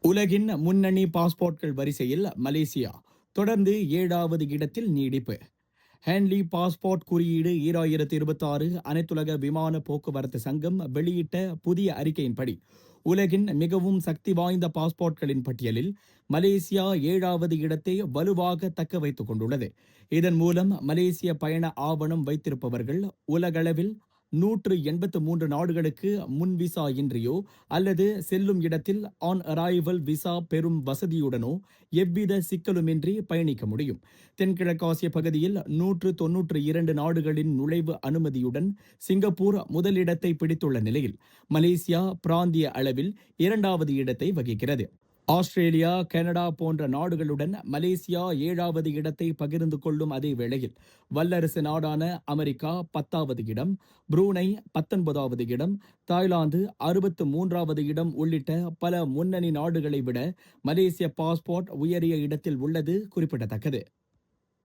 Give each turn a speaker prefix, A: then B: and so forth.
A: உலகின் முன்னணி பாஸ்போர்ட்கள் வரிசையில் மலேசியா தொடர்ந்து 7வது இடத்தில் நீடிப்பு. ஹேன்லி பாஸ்போர்ட் குறியீடு 2026 அனைத்துலக விமான போக்குவரத்து சங்கம் வெளியிட்ட புதிய அறிக்கையின்படி உலகின் மிகவும் சக்தி வாய்ந்த பாஸ்போர்ட்களின் பட்டியலில் மலேசியா 7வது இடத்தை வலுவாக தக்க வைத்துக் கொண்டுள்ளது. இதன் மூலம் மலேசிய பயண ஆவணம் வைத்திருப்பவர்கள் உலகளவில் 183 நாடுகளுக்கு முன் விசா இன்றியோ அல்லது செல்லும் இடத்தில் ஆன் அரைவல் விசா பெறும் வசதியுடனோ எவ்வித சிக்கலுமின்றி பயணிக்க முடியும். தென்கிழக்காசிய பகுதியில் 192 நாடுகளின் நுழைவு அனுமதியுடன் சிங்கப்பூர் முதலிடத்தை பிடித்துள்ள நிலையில் மலேசியா பிராந்திய அளவில் 2வது இடத்தை வகிக்கிறது. ஆஸ்திரேலியா, கனடா போன்ற நாடுகளுடன் மலேசியா 7வது இடத்தை பகிர்ந்து கொள்ளும் அதே வேளையில் வல்லரசு நாடான அமெரிக்கா 10வது இடம், புரூனை 19வது இடம், தாய்லாந்து 63வது இடம் உள்ளிட்ட பல முன்னணி நாடுகளை விட மலேசிய பாஸ்போர்ட் உயரிய இடத்தில் உள்ளது குறிப்பிடத்தக்கது.